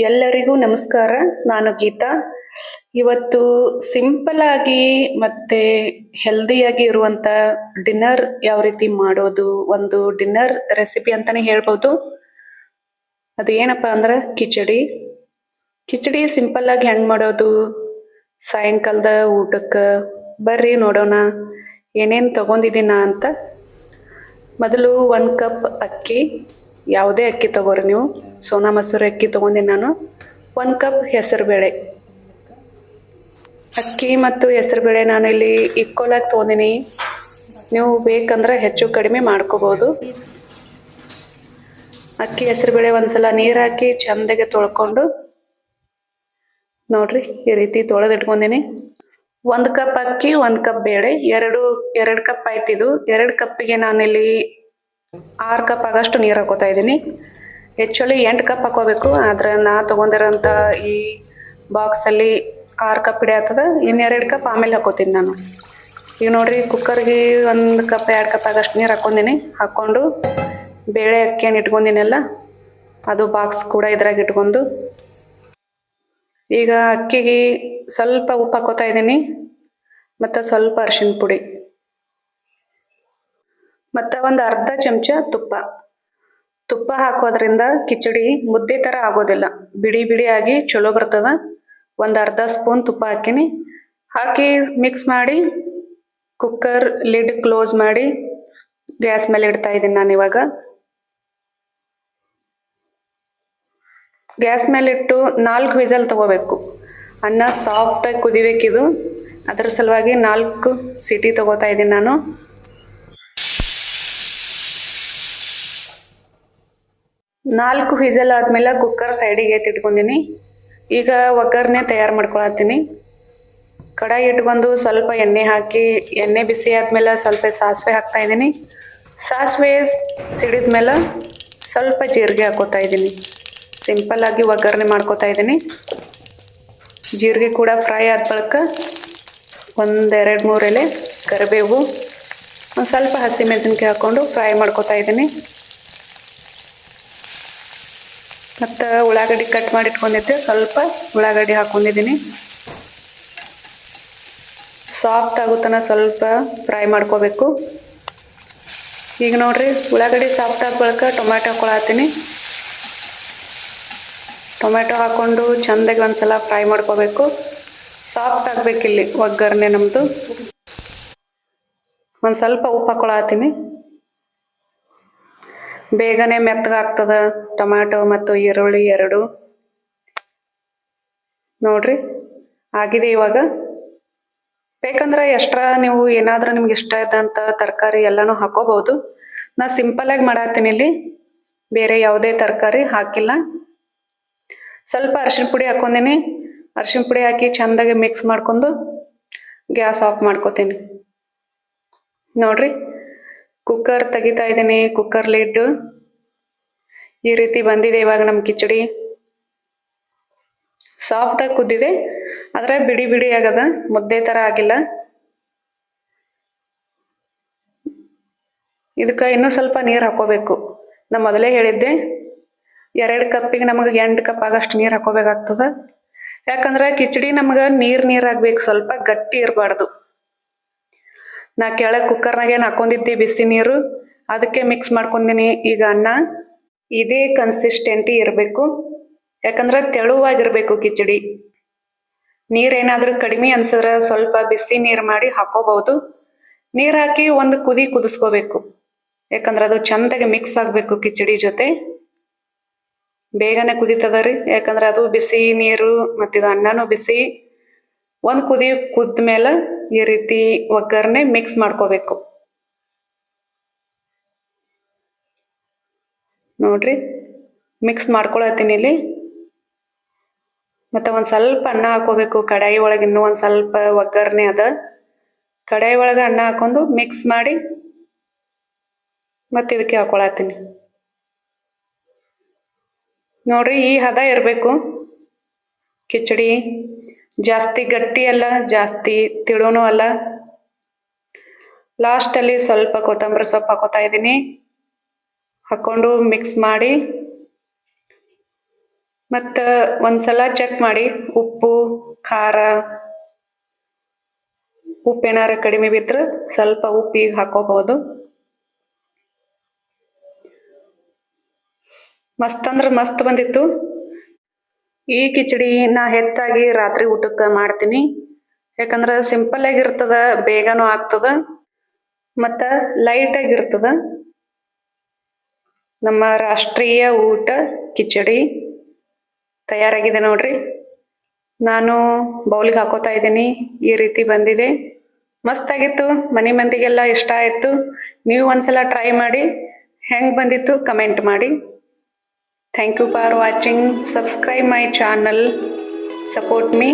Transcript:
ಎಲ್ಲರಿಗೂ ನಮಸ್ಕಾರ. ನಾನು ಗೀತಾ. ಇವತ್ತು ಸಿಂಪಲ್ ಆಗಿ ಮತ್ತೆ ಹೆಲ್ದಿಯಾಗಿ ಇರುವಂತ ಡಿನ್ನರ್ ಯಾವ ರೀತಿ ಮಾಡೋದು, ಒಂದು ಡಿನ್ನರ್ ರೆಸಿಪಿ ಅಂತಾನೆ ಹೇಳ್ಬೋದು. ಅದು ಏನಪ್ಪಾ ಅಂದ್ರೆ ಕಿಚಡಿ. ಕಿಚಡಿ ಸಿಂಪಲ್ ಆಗಿ ಹೆಂಗ್ ಮಾಡೋದು, ಸಾಯಂಕಾಲದ ಊಟಕ್ಕೆ ಬರ್ರಿ ನೋಡೋಣ ಏನೇನ್ ತಗೊಂಡಿದ್ದೀನ ಅಂತ. ಮೊದಲು 1 ಕಪ್ ಅಕ್ಕಿ, ಯಾವುದೇ ಅಕ್ಕಿ ತಗೋರಿ ನೀವು. ಸೋನಾ ಮಸೂರಿ ಅಕ್ಕಿ ತಗೊಂಡಿನಿ ನಾನು. 1 ಕಪ್ ಹೆಸರುಬೇಳೆ. ಅಕ್ಕಿ ಮತ್ತು ಹೆಸರುಬೇಳೆ ನಾನು ಇಲ್ಲಿ ಈಕ್ವಲ್ ಆಗಿ ತಗೊಂಡಿನಿ. ನೀವು ಬೇಕಂದ್ರೆ ಹೆಚ್ಚು ಕಡಿಮೆ ಮಾಡ್ಕೋಬಹುದು. ಅಕ್ಕಿ ಹೆಸರುಬೇಳೆ ಒಂದ್ಸಲ ನೀರ್ ಹಾಕಿ ಚಂದಗೆ ತೊಳ್ಕೊಂಡು ನೋಡ್ರಿ ಈ ರೀತಿ ತೊಳೆದಿಟ್ಕೊಂಡಿನಿ. 1 ಕಪ್ ಅಕ್ಕಿ, 1 ಕಪ್ ಬೇಳೆ, ಎರಡು ಕಪ್ ಆಯ್ತಿದು. 2 ಕಪ್ಪಿಗೆ ನಾನಿಲ್ಲಿ 6 ಕಪ್ ಆಗಷ್ಟು ನೀರು ಹಾಕೋತಾ ಇದ್ದೀನಿ. ಆಕ್ಚುಲಿ 8 ಕಪ್ ಹಾಕೋಬೇಕು, ಆದ್ರೆ ನಾ ತಗೊಂಡಿರೋಂಥ ಈ ಬಾಕ್ಸ್ ಅಲ್ಲಿ 6 ಕಪ್ ಹಿಡಿಯತ್ತದ. ಇನ್ನು 2 ಕಪ್ ಆಮೇಲೆ ಹಾಕೋತೀನಿ ನಾನು. ಈಗ ನೋಡ್ರಿ ಕುಕ್ಕರ್ಗೆ 1 ಕಪ್ 2 ಕಪ್ ಆಗಷ್ಟು ನೀರು ಹಾಕೊಂಡಿನಿ. ಹಾಕೊಂಡು ಬೇಳೆ ಅಕ್ಕಿಯನ್ನು ಇಟ್ಕೊಂಡಿನೆಲ್ಲ ಅದು ಬಾಕ್ಸ್ ಕೂಡ ಇದ್ರಾಗ ಇಟ್ಕೊಂಡು, ಈಗ ಅಕ್ಕಿಗೆ ಸ್ವಲ್ಪ ಉಪ್ಪು ಹಾಕೋತಾ ಇದ್ದೀನಿ, ಮತ್ತು ಸ್ವಲ್ಪ ಅರಿಶಿನ ಪುಡಿ, ಮತ್ತು ಒಂದು ಅರ್ಧ ಚಮಚ ತುಪ್ಪ ಹಾಕೋದ್ರಿಂದ ಕಿಚಡಿ ಮುದ್ದೆ ಥರ ಆಗೋದಿಲ್ಲ, ಬಿಡಿ ಬಿಡಿಯಾಗಿ ಚಲೋ ಬರ್ತದ. ಒಂದು ಅರ್ಧ ಸ್ಪೂನ್ ತುಪ್ಪ ಹಾಕಿ ಮಿಕ್ಸ್ ಮಾಡಿ ಕುಕ್ಕರ್ ಲಿಡ್ ಕ್ಲೋಸ್ ಮಾಡಿ ಗ್ಯಾಸ್ ಮೇಲೆ ಇಡ್ತಾ ಇದ್ದೀನಿ ನಾನು. ಇವಾಗ ಗ್ಯಾಸ್ ಮೇಲೆ ಇಟ್ಟು 4 ವಿಸಲ್ ತಗೋಬೇಕು. ಅನ್ನ ಸಾಫ್ಟಾಗಿ ಕುದಿಬೇಕಿದು, ಅದ್ರ ಸಲುವಾಗಿ 4 ಸೀಟಿ ತಗೋತಾ ಇದ್ದೀನಿ ನಾನು. ನಾಲ್ಕು ವಿಸಲ್ ಆದ್ಮೇಲೆ ಕುಕ್ಕರ್ ಸೈಡಿಗೆ ಎತ್ತಿಟ್ಕೊಂಡಿನಿ. ಈಗ ಒಗ್ಗರಣೆ ತಯಾರು ಮಾಡ್ಕೊಳತ್ತೀನಿ. ಕಡಾಯಿ ಇಟ್ಕೊಂಡು ಸ್ವಲ್ಪ ಎಣ್ಣೆ ಹಾಕಿ, ಎಣ್ಣೆ ಬಿಸಿ ಆದ್ಮೇಲೆ ಸ್ವಲ್ಪ ಸಾಸಿವೆ ಹಾಕ್ತಾ ಇದ್ದೀನಿ. ಸಾಸಿವೆ ಸಿಡಿದ್ಮೇಲೆ ಸ್ವಲ್ಪ ಜೀರಿಗೆ ಹಾಕೋತಾ ಇದ್ದೀನಿ. ಸಿಂಪಲ್ ಆಗಿ ಒಗ್ಗರಣೆ ಮಾಡ್ಕೋತಾ ಇದ್ದೀನಿ. ಜೀರಿಗೆ ಕೂಡ ಫ್ರೈ ಆದ ಬಳಿಕ 1-2-3 ಎಲೆ ಕರಿಬೇವು, ಒಂದು ಸ್ವಲ್ಪ ಹಸಿಮೆಣಸಿನ್ಕಾಯಿ ಹಾಕ್ಕೊಂಡು ಫ್ರೈ ಮಾಡ್ಕೋತಾ ಇದ್ದೀನಿ. ಮತ್ತು ಉಳ್ಳಾಗಡ್ಡಿ ಕಟ್ ಮಾಡಿ ಇಟ್ಕೊಂಡಿದ್ದೆ, ಸ್ವಲ್ಪ ಉಳ್ಳಾಗಡ್ಡಿ ಹಾಕ್ಕೊಂಡಿದ್ದೀನಿ. ಸಾಫ್ಟ್ ಆಗುತ್ತಾನ ಸ್ವಲ್ಪ ಫ್ರೈ ಮಾಡ್ಕೋಬೇಕು. ಈಗ ನೋಡ್ರಿ ಉಳ್ಳಾಗಡ್ಡಿ ಸಾಫ್ಟ್ ಆದ ಬಳಿಕ ಟೊಮ್ಯಾಟೊ ಹಾಕೊಳತ್ತೀನಿ. ಟೊಮ್ಯಾಟೊ ಹಾಕ್ಕೊಂಡು ಚೆಂದಾಗಿ ಒಂದ್ಸಲ ಫ್ರೈ ಮಾಡ್ಕೋಬೇಕು. ಸಾಫ್ಟ್ ಆಗಬೇಕಿಲ್ಲಿ ಒಗ್ಗರಣೆ ನಮ್ಮದು. ಒಂದು ಸ್ವಲ್ಪ ಉಪ್ಪು ಹಾಕೊಳತ್ತೀನಿ. ಬೇಗನೆ ಮೆತ್ತಗಾಗ್ತದ ಟೊಮ್ಯಾಟೊ ಮತ್ತು ಈರುಳ್ಳಿ ಎರಡು. ನೋಡ್ರಿ ಆಗಿದೆ. ಇವಾಗ ಬೇಕಂದ್ರೆ ಎಕ್ಸ್ಟ್ರಾ ನೀವು ಏನಾದರೂ ನಿಮ್ಗೆ ಇಷ್ಟ ಇದ್ದಂಥ ತರಕಾರಿ ಎಲ್ಲನೂ ಹಾಕೋಬಹುದು. ನಾ ಸಿಂಪಲ್ ಆಗಿ ಮಾಡತ್ತೀನಿ ಇಲ್ಲಿ, ಬೇರೆ ಯಾವುದೇ ತರಕಾರಿ ಹಾಕಿಲ್ಲ. ಸ್ವಲ್ಪ ಅರಿಶಿನ ಪುಡಿ ಹಾಕೊಂಡಿನಿ. ಅರಿಶಿನ ಪುಡಿ ಹಾಕಿ ಚೆಂದಾಗಿ ಮಿಕ್ಸ್ ಮಾಡ್ಕೊಂಡು ಗ್ಯಾಸ್ ಆಫ್ ಮಾಡ್ಕೋತೀನಿ. ನೋಡ್ರಿ ಕುಕ್ಕರ್ ತೆಗಿತಾ ಇದ್ದೀನಿ. ಕುಕ್ಕರ್ ಲಿಡ್ ಈ ರೀತಿ ಬಂದಿದೆ. ಇವಾಗ ನಮ್ಮ ಕಿಚಡಿ ಸಾಫ್ಟಾಗಿ ಕುದ್ದಿದೆ, ಆದರೆ ಬಿಡಿ ಬಿಡಿ ಆಗದ, ಮುದ್ದೆ ಥರ ಆಗಿಲ್ಲ. ಇದಕ್ಕೆ ಇನ್ನೂ ಸ್ವಲ್ಪ ನೀರು ಹಾಕೋಬೇಕು. ನಾ ಮೊದಲೇ ಹೇಳಿದ್ದೆ 2 ಕಪ್ಪಿಗೆ ನಮಗೆ 8 ಕಪ್ ಆಗಷ್ಟು ನೀರು ಹಾಕೋಬೇಕಾಗ್ತದ. ಯಾಕಂದ್ರೆ ಕಿಚಡಿ ನಮ್ಗೆ ನೀರಾಗಬೇಕು, ಸ್ವಲ್ಪ ಗಟ್ಟಿ ಇರಬಾರ್ದು. ನಾ ಕೆಳಗೆ ಕುಕ್ಕರ್ನಾಗೇನು ಹಾಕೊಂಡಿದ್ದೆ ಬಿಸಿ ನೀರು, ಅದಕ್ಕೆ ಮಿಕ್ಸ್ ಮಾಡ್ಕೊಂಡಿನಿ. ಈಗ ಅನ್ನ ಇದೇ ಕನ್ಸಿಸ್ಟೆಂಟಿ ಇರಬೇಕು, ಯಾಕಂದ್ರೆ ತೆಳುವಾಗಿರ್ಬೇಕು ಕಿಚಡಿ. ನೀರೇನಾದರೂ ಕಡಿಮೆ ಅನ್ಸಿದ್ರೆ ಸ್ವಲ್ಪ ಬಿಸಿ ನೀರು ಮಾಡಿ ಹಾಕೋಬಹುದು. ನೀರು ಹಾಕಿ ಒಂದು ಕುದಿಸ್ಕೋಬೇಕು, ಯಾಕಂದ್ರೆ ಅದು ಚೆಂದಾಗಿ ಮಿಕ್ಸ್ ಆಗಬೇಕು ಕಿಚಡಿ ಜೊತೆ. ಬೇಗನೆ ಕುದಿತದ ರೀ, ಯಾಕಂದ್ರೆ ಅದು ಬಿಸಿ ನೀರು ಮತ್ತಿದು ಅನ್ನನೂ ಬಿಸಿ. ಒಂದು ಕುದ್ದ ಮೇಲೆ ಈ ರೀತಿ ಒಗ್ಗರಣೆ ಮಿಕ್ಸ್ ಮಾಡ್ಕೋಬೇಕು. ನೋಡ್ರಿ ಮಿಕ್ಸ್ ಮಾಡ್ಕೊಳತ್ತೀನಿ ಇಲ್ಲಿ. ಮತ್ತು ಒಂದು ಸ್ವಲ್ಪ ಅನ್ನ ಹಾಕೋಬೇಕು ಕಡಾಯಿ ಒಳಗೆ. ಇನ್ನೂ ಒಂದು ಸ್ವಲ್ಪ ಒಗ್ಗರಣೆ ಅದ, ಕಡಾಯಿ ಒಳಗೆ ಅನ್ನ ಹಾಕೊಂಡು ಮಿಕ್ಸ್ ಮಾಡಿ ಮತ್ತು ಇದಕ್ಕೆ ಹಾಕೊಳತ್ತೀನಿ. ನೋಡ್ರಿ ಈ ಹದ ಇರಬೇಕು ಕಿಚಡಿ. ಜಾಸ್ತಿ ಗಟ್ಟಿ ಅಲ್ಲ, ಜಾಸ್ತಿ ತಿಳೋನು ಅಲ್ಲ. ಲಾಸ್ಟಲ್ಲಿ ಸ್ವಲ್ಪ ಕೊತ್ತಂಬರಿ ಸೊಪ್ಪು ಹಾಕೋತಾ ಇದ್ದೀನಿ. ಹಾಕ್ಕೊಂಡು ಮಿಕ್ಸ್ ಮಾಡಿ ಮತ್ತು ಒಂದ್ಸಲ ಚೆಕ್ ಮಾಡಿ ಉಪ್ಪು ಖಾರ ಉಪ್ಪೇನಾರ ಕಡಿಮೆ ಬಿದ್ರೆ ಸ್ವಲ್ಪ ಉಪ್ಪು ಈಗ ಹಾಕೋಬಹುದು. ಮಸ್ತ್ ಅಂದ್ರೆ ಮಸ್ತ್ ಬಂದಿತ್ತು. ಈ ಕಿಚಡಿ ನಾ ಹೆಚ್ಚಾಗಿ ರಾತ್ರಿ ಊಟಕ್ಕೆ ಮಾಡ್ತೀನಿ. ಯಾಕಂದ್ರೆ ಸಿಂಪಲ್ ಆಗಿರ್ತದ, ಬೇಗನೂ ಆಗ್ತದ ಮತ್ತು ಲೈಟ್ ಆಗಿರ್ತದ. ನಮ್ಮ ರಾಷ್ಟ್ರೀಯ ಊಟ ಕಿಚಡಿ ತಯಾರಾಗಿದೆ ನೋಡ್ರಿ. ನಾನು ಬೌಲಿಗೆ ಹಾಕೋತಾ ಇದ್ದೀನಿ. ಈ ರೀತಿ ಬಂದಿದೆ. ಮಸ್ತಾಗಿತ್ತು. ಮನೆ ಮಂದಿಗೆಲ್ಲ ಇಷ್ಟ ಆಯಿತು. ನೀವು ಒಂದ್ಸಲ ಟ್ರೈ ಮಾಡಿ ಹೆಂಗೆ ಬಂದಿತ್ತು ಕಮೆಂಟ್ ಮಾಡಿ. Thank you for watching. Subscribe my channel. Support me.